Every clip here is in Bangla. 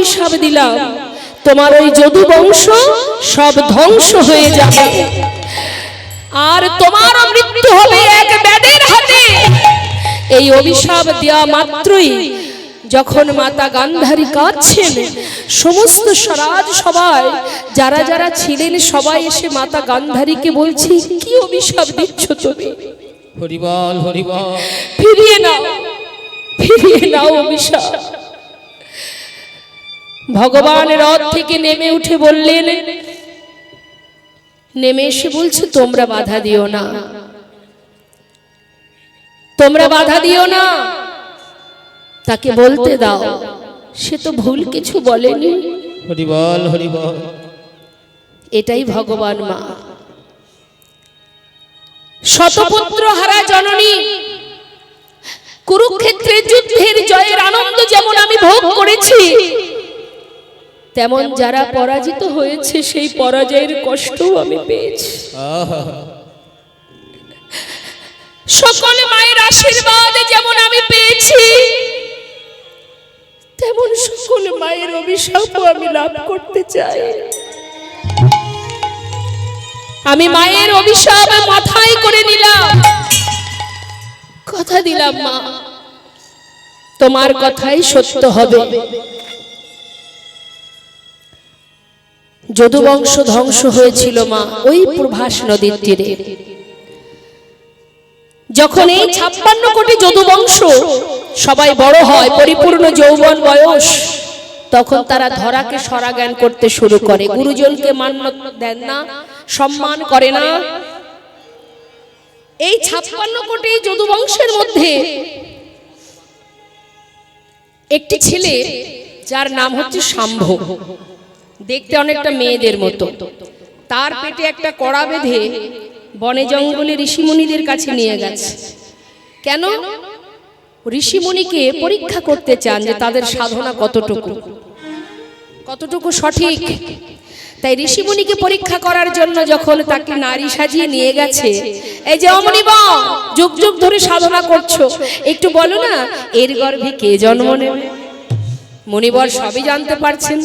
অভিশাপ দিলাম, তোমার ওই যদু বংশ সব ধ্বংস হয়ে যাবে, আর তোমার মৃত্যু হবে এক ব্যাধের হাতে। এই অভিশাপ দেওয়া মাত্রই যখন মাতা গান্ধারী কাঁদছেন, সমস্ত স্বরাজ সবাই যারা যারা ছিলেন সবাই এসে মাতা গান্ধারীকে বলছে, কি অভিশাপ দিচ্ছ তুমি? হরি বল হরি বল। ফিরিয়ে নাও, ফিরিয়ে নাও অভিশাপ। ভগবান রথ থেকে নেমে উঠে বললেন, নেমে এসে বলছে, তোমরা বাধা দিও না, তোমরা বাধা দিও না, তাকে বলতে দাও, সে তো ভুল কিছু বলেনি। হরি বল হরি বল। এটাই ভগবান মা। শতপুত্র হারা জননী, কুরুক্ষেত্রের যুদ্ধের জয়ের আনন্দ যেমন আমি ভোগ করেছি, তেমন যারা পরাজিত হয়েছে সেই পরাজয়ের কষ্টও আমি পেয়েছি। সকল মায়ের আশীর্বাদ যেমন আমি পেয়েছি, তেমন সকল মায়ের অভিশাপও আমি লাভ করতে চাই। আমি মায়ের অভিশাপ মাথায় করে নিলাম, কথা দিলাম মা, তোমার কথাই সত্য হবে। যদু বংশ ধ্বংস হয়েছিল মা ওই প্রভাস নদীর তীরে। যখন এই 56 কোটি যদু বংশ সবাই বড় হয়, পরিপূর্ণ যৌবন বয়স, তখন তারা ধরাকে সরা জ্ঞান করতে শুরু করে, গুরুজনকে মান্য দেন না, সম্মান করে না। এই 56 কোটি যদু বংশের মধ্যে একটি ছেলে যার নাম হচ্ছে শাম্ভ, দেখতে অনেকটা মেয়েদের মতো, তার পেটে একটা কড়া বেঁধে বনে জঙ্গলে ঋষিমুনিদের কাছে নিয়ে গেছে। কেন? ঋষিমুনিকে পরীক্ষা করতে চান যে তাদের সাধনা কতটুকু, কতটুকু সঠিক। তাই ঋষিমুনিকে পরীক্ষা করার জন্য যখন তাকে নারী সাজিয়ে নিয়ে গেছে, এই যে অমনিবর যুগ যুগ ধরে সাধনা করছো, একটু বলো না এর গর্ভে কে জন্ম নেবে? মুনিবর সবই জানতে পারছেন,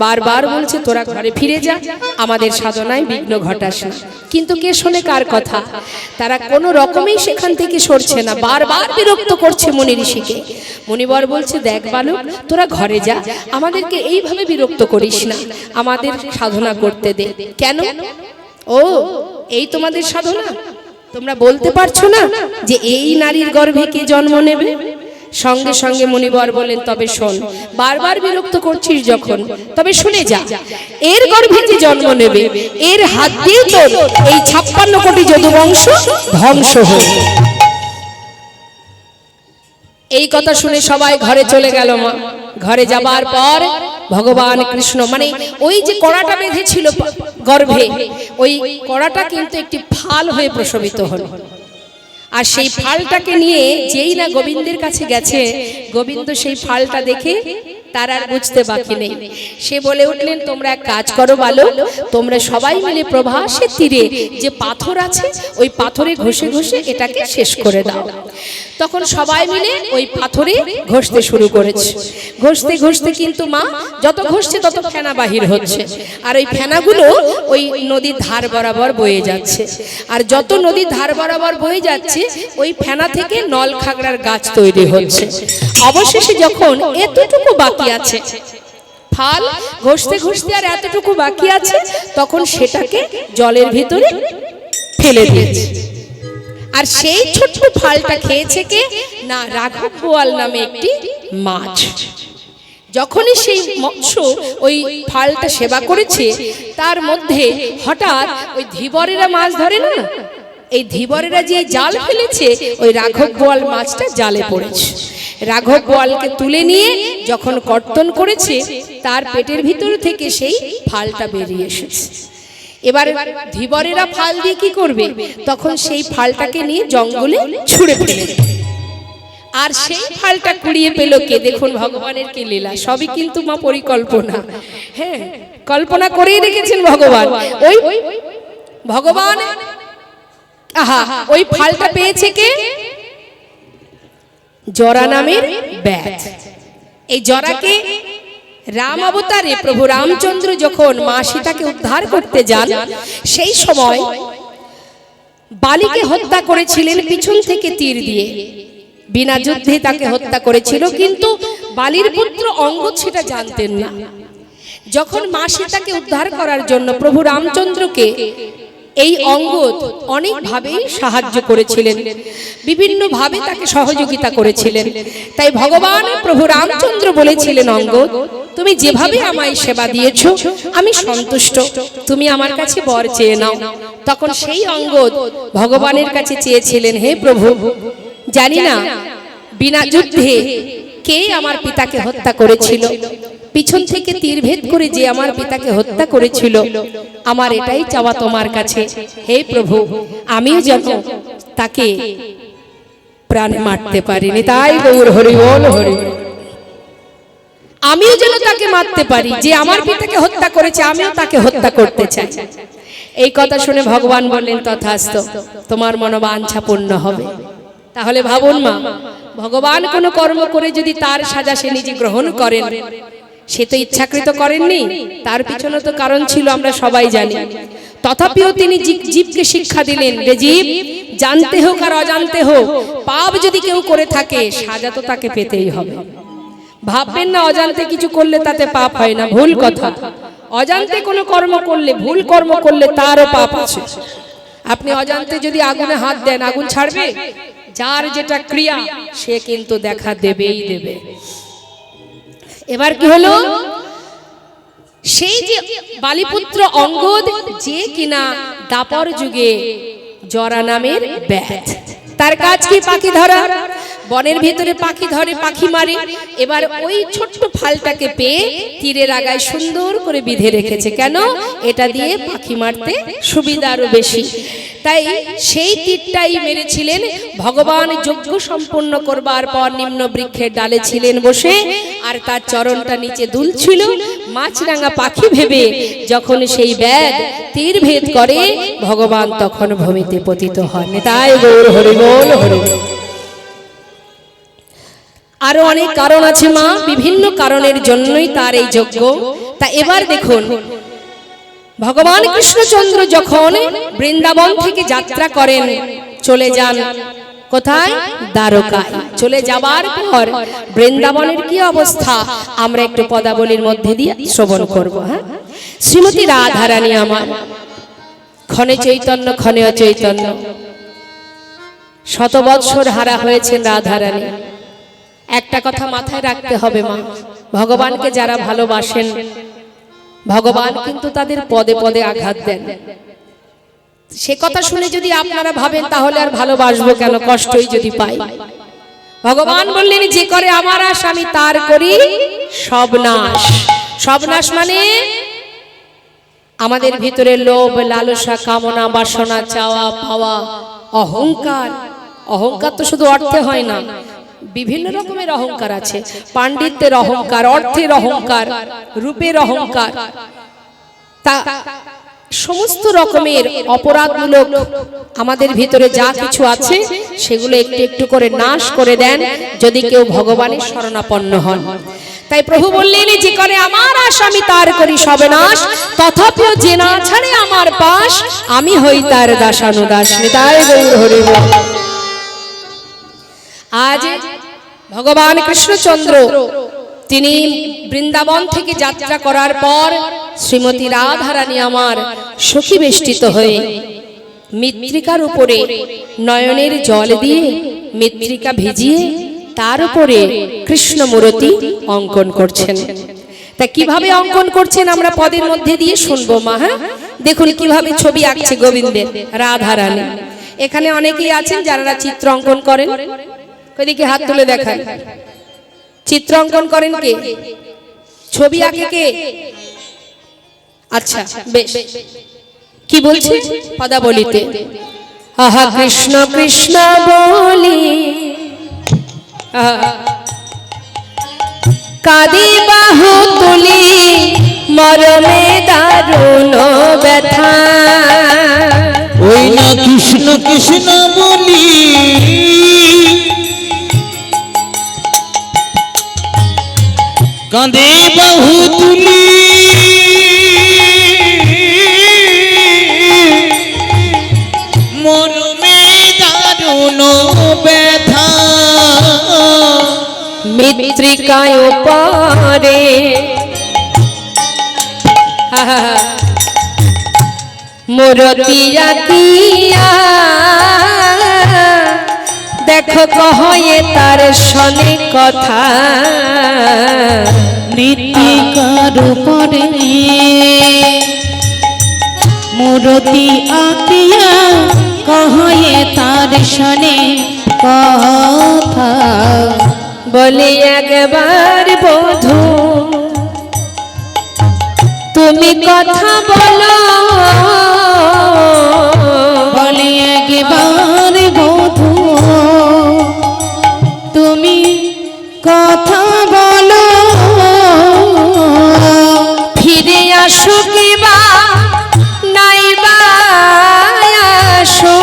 বারবার বলছে তোরা ঘরে ফিরে যা, আমাদের সাধনায় বিঘ্ন ঘটাস না। কিন্তু কে শোনে কার কথা? তারা কোনো রকমেই সেখান থেকে সরছে না, বারবার বিরক্ত করছে মুনি ঋষিকে। মুনিবর বলছে, দেখ বালক, তোরা ঘরে যা, আমাদেরকে এইভাবে বিরক্ত করিস না, আমাদের সাধনা করতে দে। কেন? ও এই তোমাদের সাধনা? তোমরা বলতে পারছো না যে এই নারীর গর্ভে কে জন্ম নেবে? সঙ্গে সঙ্গে মুনিবর বলেন, তবে শোন, বারবার বিরক্ত করছিস যখন, তবে শুনে যা, এর গর্ভে যে জন্ম নেবে এর হাত দিয়ে তোর এই 56 কোটি যদু বংশ ধ্বংস হবে। এই কথা শুনে সবাই ঘরে চলে গেল মা। ঘরে যাবার পর ভগবান কৃষ্ণ, মানে ওই যে কড়াটা বেঁধেছিল গর্ভে, ওই কড়াটা কিন্তু একটি ফাল হয়ে প্রসবিত হলো। আর সেই ফালটাকে নিয়ে যেই না গোবিন্দের কাছে গেছে, গোবিন্দ সেই ফালটা দেখে তার আর বুঝতে বাকি নেই। সে বলে উঠলেন, তোমরা এক কাজ করো বালক, তোমরা সবাই মিলে প্রভাসের তীরে যে পাথর আছে ওই পাথরে ঘষে ঘষে এটাকে শেষ করে দাও। তখন সবাই মিলে ওই পাথরে ঘষতে শুরু করেছে। ঘষতে ঘষতে কিন্তু মা যত ঘষছে তত ফেনা বাহির হচ্ছে, আর ওই ফেনাগুলো ওই নদীর ধার বরাবর বয়ে যাচ্ছে। আর যত নদীর ধার বরাবর বয়ে যাচ্ছে ওই ফেনা থেকে নল খাগড়ার গাছ তৈরি হচ্ছে। অবশেষে যখন এতটুকু বাকি আছে, ফাল ঘষতে ঘষতে আর এতটুকু বাকি আছে, তখন সেটাকে জলের ভিতরে ফেলে দিয়েছে। আর সেই ছোট্ট ফালটা খেয়েছে কে না, রাঘব বোয়াল নামে একটি মাছ। যখনই সেই মৎস্য ওই ফালটা সেবা করেছে, তার মধ্যে হঠাৎ ওই ধীবরেরা মাছ ধরে না, এই ধীবরেরা যে জাল ফেলেছে ওই রাঘব বোয়াল মাছটা জালে পড়েছে। রাঘব বোয়ালকে তুলে নিয়ে যখন কর্তন করেছে, তার পেটের ভিতর থেকে সেই ফালটা বেরিয়ে এসেছে। এবার ধীবরেরা ফাল দিয়ে কি করবে? তখন সেই ফালটাকে নিয়ে জঙ্গলে ছুঁড়ে ফেলে। আর সেই ফালটা কুড়িয়ে পেল কে? দেখুন ভগবানের কি লীলা, সবই কিন্তু মা পরিকল্পনা। হ্যাঁ, কল্পনা করেই রেখেছেন ভগবান। ওই ভগবান ওই ফালটা পেয়েছে কে? জরা নামের ব্যাধ। এই জরাকে রাম অবতারে প্রভু রামচন্দ্র যখন মা সীতাকে উদ্ধার করতে যান, সেই সময় বালিকে হত্যা করেছিলেন পিছন থেকে তীর দিয়ে, বিনা যুদ্ধে তাকে হত্যা করেছিল। কিন্তু বালির পুত্র অঙ্গদ সেটা জানতেন না। যখন মা সীতাকে উদ্ধার করার জন্য প্রভু রামচন্দ্রকে এই অঙ্গদ অনেকভাবেই সাহায্য করেছিলেন, বিভিন্ন ভাবে তাকে সহযোগিতা করেছিলেন। তাই ভগবান প্রভু রামচন্দ্র বলেছিলেন, অঙ্গদ, তুমি যেভাবে আমায় সেবা দিয়েছো আমি সন্তুষ্ট, তুমি আমার কাছে বর চেয়ে নাও। তখন সেই অঙ্গদ ভগবানের কাছে চেয়েছিলেন, হে প্রভু, জানি না বিনা যুদ্ধে কে আমার পিতাকে হত্যা করেছিল, পিছন থেকে তীরভেদ করে যে আমার পিতাকে হত্যা করেছিল, আমার এটাই চাওয়া তোমার কাছে, হে প্রভু, আমিও যেন তাকে প্রাণে মারতে পারিনি। তাই গৌর হরি বল হরি, আমিও যেন তাকে মারতে পারি, যে আমার পিতাকে হত্যা করেছে আমিও তাকে হত্যা করতে চাই। এই কথা শুনে ভগবান বললেন, তথাস্তু, তোমার মনোবাঞ্ছা পূর্ণ হবে। তাহলে ভাবুন মা, ভগবান কোনো কর্ম করে যদি তার সাজা সে নিজে গ্রহণ করেন, সে তো ইচ্ছাকৃত করেননি, তার পিছনে তো কারণ ছিল, আমরা সবাই জানি। তথাপিও তিনি জীবকে শিক্ষা দিলেন, রে জীব, জানতে হোক আর অজান্তে হোক, পাপ যদি কেউ করে থাকে সাজা তো তাকে পেতেই হবে। ভাববেন না অজান্তে কিছু করলে তাতে পাপ হয় না, ভুল কথা। অজান্তে কোনো কর্ম করলে, ভুল কর্ম করলে তারও পাপ আছে। আপনি অজান্তে যদি আগুনে হাত দেন, আগুন ছাড়বে? যার যেটা ক্রিয়া সে কিন্তু দেখা দেবেই দেবে। এবার কি হলো, সেই যে বালিপুত্র অঙ্গদ, যে কিনা দাপর যুগে জরা নামের ব্যাধ, তার কাজ কি পাখি ধরা, বনের ভিতরে পাখি ধরে, পাখি মারে। এবার ওই ছোট্ট ফালটাকে পেয়ে তীরের আগায় সুন্দর করে বিধে রেখেছে, কেন? এটা দিয়ে পাখি মারতে সুবিধা আরো বেশি। তাই সেই তীরটাই মেরেছিলেন ভগবান। যজ্ঞ সম্পন্ন করবার পর নিম্ন বৃক্ষের ডালে ছিলেন বসে, আর তার চরণটা নিচে দুলছিল। মাছরাঙা পাখি ভেবে যখন সেই ব্যাধ তীর ভেদ করে, ভগবান তখন ভূমিতে পতিত হন। তাই গৌর হরি বল হরি। আরো অনেক কারণ আছে মা, বিভিন্ন কারণের জন্যই তার এই যজ্ঞ। তা এবার দেখুন, ভগবান কৃষ্ণচন্দ্র যখন বৃন্দাবন থেকে যাত্রা করেন, চলে যান কোথায়? দ্বারকায়। চলে যাবার পর বৃন্দাবনের কি অবস্থা আমরা একটু পদাবলীর মধ্যে দিয়ে শ্রবণ করব। হ্যাঁ, শ্রীমতী রাধারানী আমার, ক্ষণে চৈতন্য ক্ষণে অচৈতন্য, শত বৎসর হারা হয়েছেন রাধারানী। একটা কথা মাথায় রাখতে হবে মা, ভগবানকে যারা ভালোবাসেন, ভগবান কিন্তু তাদের পদে পদে আঘাত দেন। সে কথা শুনে যদি আপনারা ভাবেন তাহলে আর ভালোবাসবো কেন, কষ্টই যদি পাই। ভগবান বললেন, যে করে আমার আশ আমি তার করি সব নাশ। সব নাশ মানে আমাদের ভিতরে লোভ, লালসা, কামনা, বাসনা, চাওয়া পাওয়া, অহংকার। অহংকার তো শুধু অর্থে হয় না, বিভিন্ন রকমের অহংকার আছে। পাণ্ডিত্যের অহংকার, অর্থের অহংকার, রূপের অহংকার, তা সমস্ত রকমের অপরাধমূলক আমাদের ভিতরে যা কিছু আছে সেগুলো একটু একটু করে নাশ করে দেন যদি কেউ ভগবানের শরণাপন্ন হন। তাই প্রভু বললেন, যে করে আমার আশ আমি তার করি সবে নাশ, তথাপিও যে না ছাড়ে আমার পাশ আমি হই তার দাসানুদাস। নিতাই গৌর হরি বল। আজ ভগবান কৃষ্ণচন্দ্র তিনি বৃন্দাবন থেকে যাত্রা করার পর শ্রীমতী রাধারানী আমার সখী বেষ্টিত হয়ে মৃত্তিকার উপরে নয়নের জল দিয়ে মৃত্তিকা ভিজিয়ে তার উপরে কৃষ্ণ মূর্তি অঙ্কন করছেন। তা কিভাবে অঙ্কন করছেন আমরা পদের মধ্যে দিয়ে শুনবো মা। হ্যাঁ, দেখুন কিভাবে ছবি আঁকছে গোবিন্দের রাধারানী। এখানে অনেকেই আছেন যারা চিত্র অঙ্কন করেন, ওইদিকে হাত তুলে দেখান। চিত্র অঙ্কন করেন কে? ছবি আঁকে কে? আচ্ছা বেশ, কি বলছে পদাবলিতে? আহা কৃষ্ণ কৃষ্ণ বলি কাঁদি বাহু তুলি মরমে দারুণ ব্যথা। ওই না কৃষ্ণ কৃষ্ণ বলি কাঁদে বাহু মৃত্তিকায় পরে মূরতি আঁকিয়া দেখো কহয়ে তার শনে কথা মৃত্তিকার উপরে মূরতি আঁকিয়া কহয়ে তার শনে কথা বলে একবার বধূ তুমি কথা বলো বলে একবার বধূ তুমি কথা বলো ফিরে আসো কিবা নাইবা আসো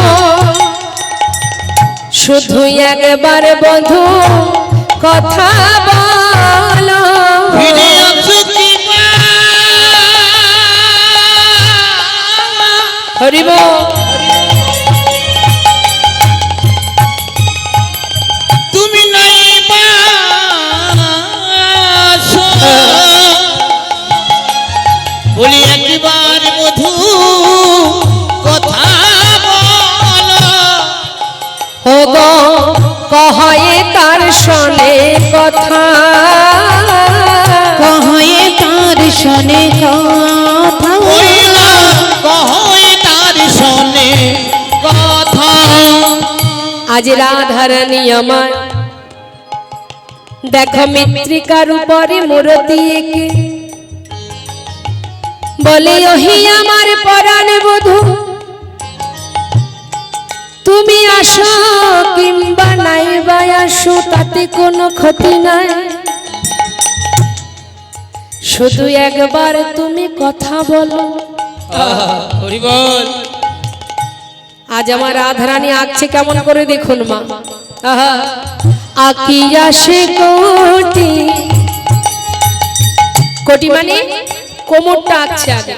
শুধু একবার বধূ কথা বলো ফিরে আসো কিবা হরিব তুমি নাইবা আসো বলি একবার বধূ কথা বলো গো কহয়ে তার শনে কথা কহয়ে তার শনে কথা কহয়ে তার শনে কথা আজ রাধারানী আমার দেখো মৃত্তিকার উপরে মূরতি এঁকে বলে ওহি আমার পরাণ বধূ তুমি আসো কিংবা নাইবা আসো তাতে কোনো ক্ষতি নাই শুধু একবার তুমি কথা বলো হরি বল আজ আমার রাধারানী আঁকছে কেমন করে দেখুন মা আহা আঁকিয়া সে কোটি কোটি মানে কোমরটা আঁকছে আগে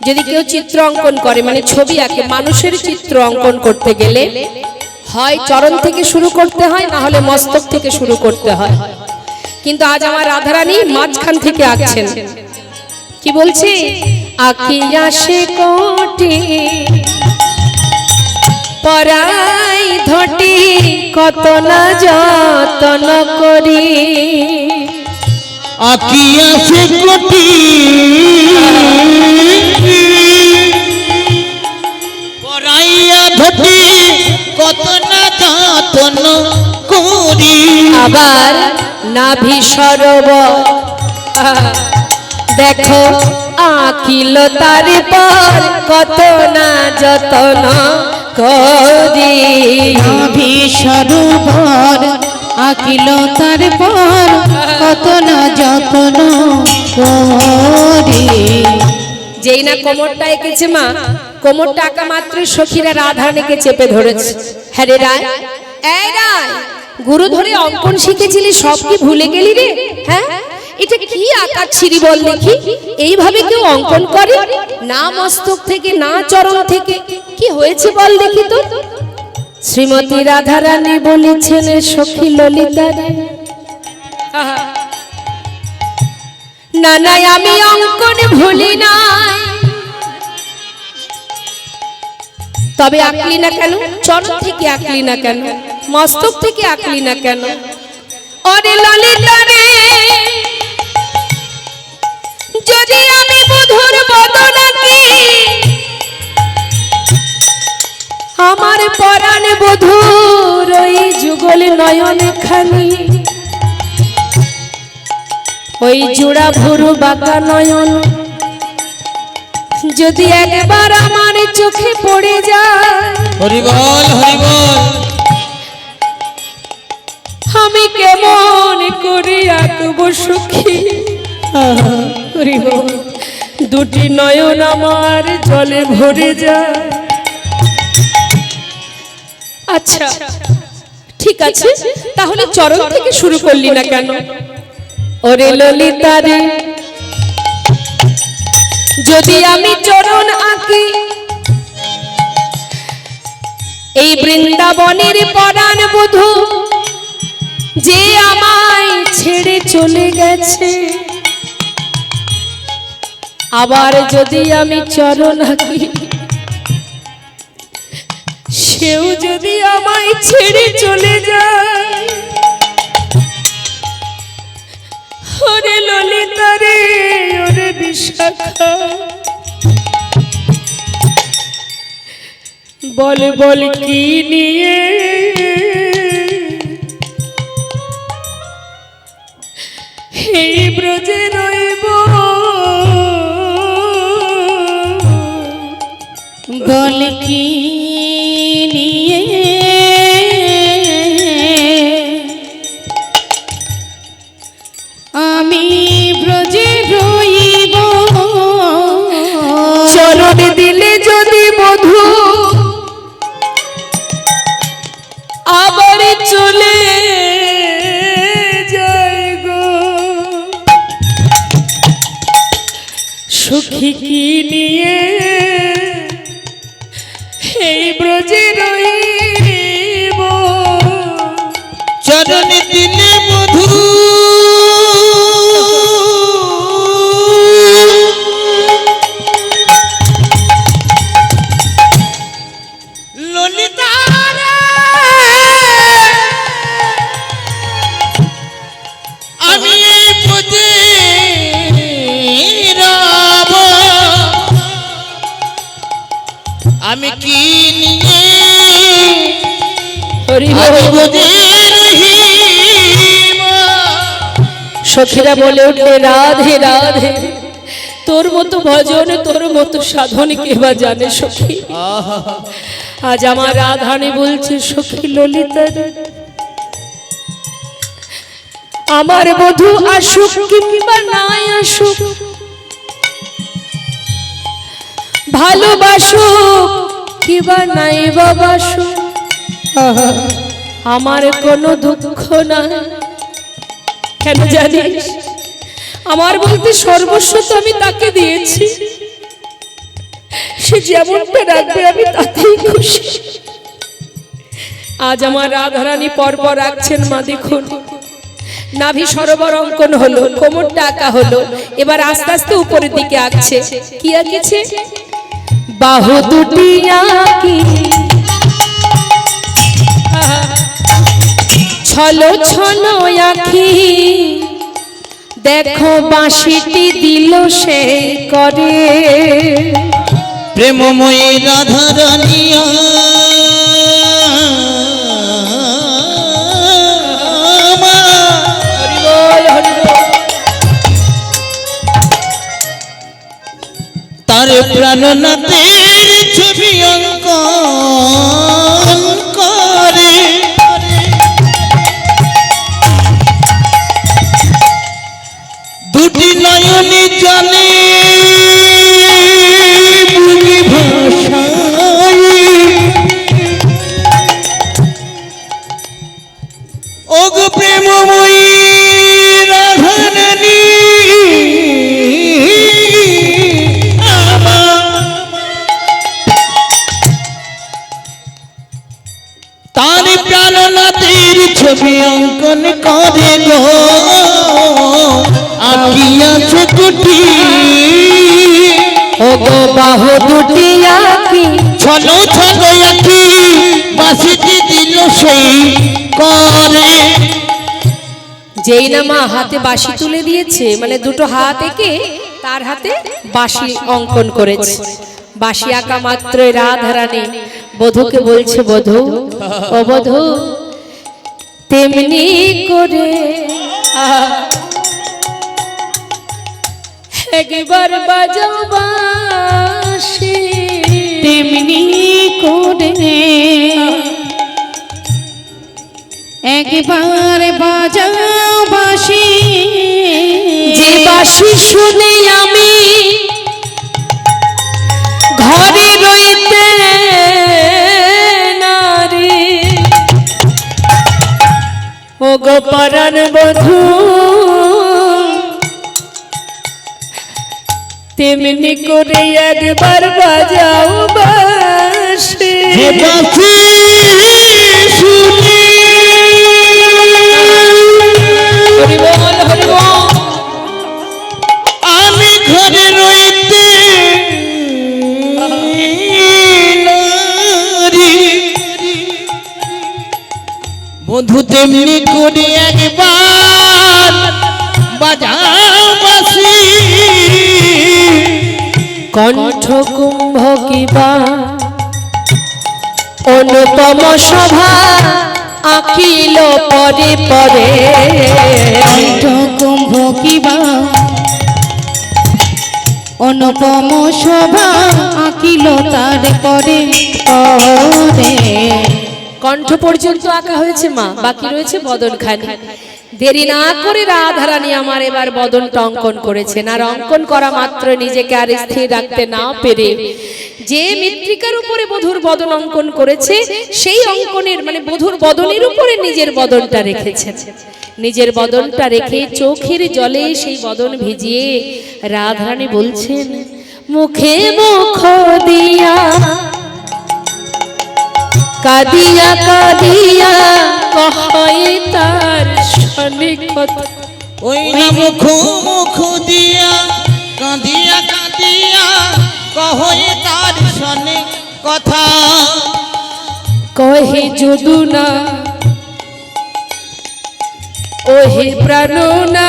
যদি কেউ চিত্র অঙ্কন করে মানে ছবি আঁকে মানুষের চিত্র অঙ্কন করতে গেলে হয় চরণ থেকে শুরু করতে হয় না হলে মস্তক থেকে শুরু করতে হয় কিন্তু আজ আমার রাধারানী মাঝখান থেকে আঁকছেন কি বলছি আঁকিয়া সে কোটি পরাই ধটি কত না যতন করি আকিয়া সে কোটি পরাইয়া ধটি কত না যতন করি আবার নাভি সরোবর দেখো আঁকিল তার পর কত না যতন করি নাভি সরোবর আকিল তার পর কত না যতন করি যেই না কোমরটা এঁকেছে মা কোমরটা আঁকা মাত্র সখীরা রাধারানীকে চেপে ধরেছে হ্যাঁ রে রায় এই রায় গুরু ধরে অঙ্কন শিখেছিলি সব কি ভুলে গেলি রে হ্যাঁ এটা কি আঁকাচ্ছিরি বল দেখি এইভাবে কেউ অঙ্কন করে না মস্তক থেকে না চরণ থেকে কি হয়েছে বল দেখি তো শ্রীমতী রাধারানী বলেছেন সখী ললিতা রে না না আমি অঙ্কন ভুলি নাই তবে আঁকলি না কেন চরণ থেকে আঁকলি না কেন মস্তক থেকে আঁকলি না কেন ওরে ললিতা রে যদি আমি বধুর বদন আঁকি আমার পরাণ বধুর ওই যুগল নয়ন খানি ওই জোড়া ভুরু বাঁকা নয়ন যদি একবার আমার চোখে পড়ে যায় হরি বল হরি বল আমি কেমন করে আঁকবো সখী হরি বল দুটি নয়ন আমার জলে ভরে যায় আচ্ছা ঠিক আছে তাহলে চরণ থেকে শুরু করলি না কেন ওরে ললিতা রে যদি আমি চরণ আঁকি এই বৃন্দাবনের পরাণ বধূ যে আমায় ছেড়ে চলে গেছে, আবার যদি আমি চরণ আঁকি, সেও যদি আমায় ছেড়ে চলে যায়, ওরে ললিতা রে, ওরে বিশাখা, বল বল কি নিয়ে এই ব্রজে রইব, বল কি নিয়ে আমি ব্রজে রইব, চরণ দিলে যদি বধূ আবার চলে যায় গো, সুখী কি নিয়ে এই ব্রজে রইব, চরণ দিলে মধু ললিতা রে, আমি এই ব্রজে রব, আমি কি নিয়ে হরি আমি বল। ব্রজে রহিব। সখীরা বলে উঠবে রাধে রাধে, তোর মতো ভজন তোর মতো সাধন কে বা জানে সখী। আজ আমার রাধারানী বলছে সখী ললিতা রে, আমার বধূ আসুক কিংবা নাই আসুক, ভালোবাসুক কিংবা নাই বাবাসুক, আমার কোনো দুঃখ নাই। কেন জানিস, আমার বলতে সর্বস্ব তো আমি তাকে দিয়েছি, সে যেমনটা রাখবে আমি তাতেই খুশি। আজ আমার রাধারানী পরপর রাখছেন মা, দেখুন নাভি সরোবর অঙ্কন হলো, কোমরটা আঁকা হলো, এবার আস্তে আস্তে উপরের দিকে আঁকছে। কি আঁকেছে? বাহু দুটি আঁকি ছলো ছলো আঁখি, দেখো বাঁশিটি দিল সে করে, প্রেমময়ী রাধা রানিয়া তার প্রাণনাথের ছবি অঙ্কন করে, দুটি নয়নে জলে বুঝি ভাষায়, ওগো প্রেমময়ী রাধা রানী তার প্রাণনাথের ছবি অঙ্কন করে গো, আঁকিয়াছে কুটি, ওগো বাহু দুটি আঁকি ছলো ছলো আঁকি, বাঁশিটি দিল সেই করে। যেই না মা হাতে বাঁশি তুলে দিয়েছে, মানে দুটো হাত এঁকে তার হাতে বাঁশি অঙ্কন করেছে। বাঁশি আঁকা মাত্রই রাধারানী বধূকে বলছে, বধূ ও বধূ তেমনি করে একবার বাজাও বাঁশি, তেমনি করে একবার বাজাও বাঁশি, যে বাঁশি শুনে আমি ঘরে রইতে নারী, ও গো পরাণ বধূ তেমনি করে একবার বাজাও বাঁশি, যে বাঁশি শুনে তেমনি করে একবার বাজাও বাঁশি। কণ্ঠ কুম্ভ কিবা অনুপম সভা আঁকিল পরে পরে। কণ্ঠ কুম্ভ কিবা অনুপম শোভা আঁকিল তার পরে পরে। কণ্ঠ পর্যন্ত আঁকা হয়েছে মা, বাকি রয়েছে বদনখানি। দেরি না করে রাধারানী আমার এবার বদনটা অঙ্কন করেছেন। আর অঙ্কন করা মাত্র নিজেকে আর স্থির রাখতে না পেরে যে মৃত্তিকার উপরে বধূর বদন অঙ্কন করেছে সেই অঙ্কনের মানে বধূর বদনের উপরে নিজের বদনটা রেখেছেন। নিজের বদনটা রেখে চোখের জলে সেই বদন ভিজিয়ে রাধারানী বলছেন, মুখে মুখ দিয়া কাঁদিয়া কাঁদিয়া কহে তার সনিকট। ওই না মুখ মুখ দিয়া কাঁদিয়া কাঁদিয়া কহে তার শোনে কথা। কহে যদু না ওহে প্রাণ না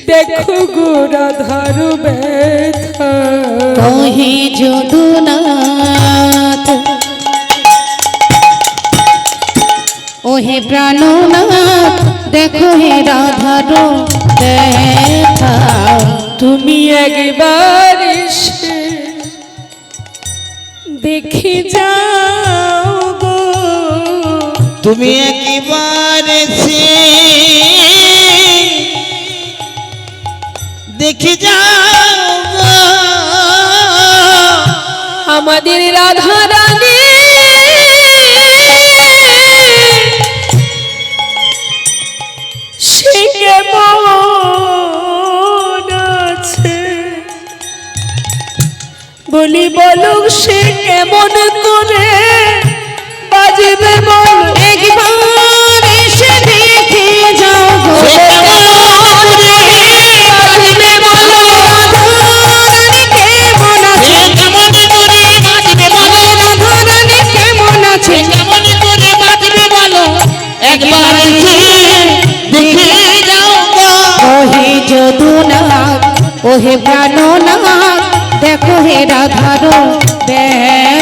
দেখো গো রাধার ব্যথা। কহে যদুনাথ ওহে প্রাণনাথ দেখো হে রাধার ব্যথা। তুমি একবার এসে দেখে যাও গো, তুমি একবার এসে দেখে যাও গো। আমাদের রাধারানী সে কেমন আছে বলি বলুক, সে কেমন করে বাজবে বল। একবার এসে দেখে যাও গো। বাজবে বলো রাধারানী কেমন আছে, কেমন করে বাজবে বলো। রাধারানী কেমন আছে, কেমন করে বাজবে বলো। একবার এসে দেখে যাও গো। ওহে যদুনাথ ওহে প্রাণনাথ দেখো হে রাধার ব্যথা।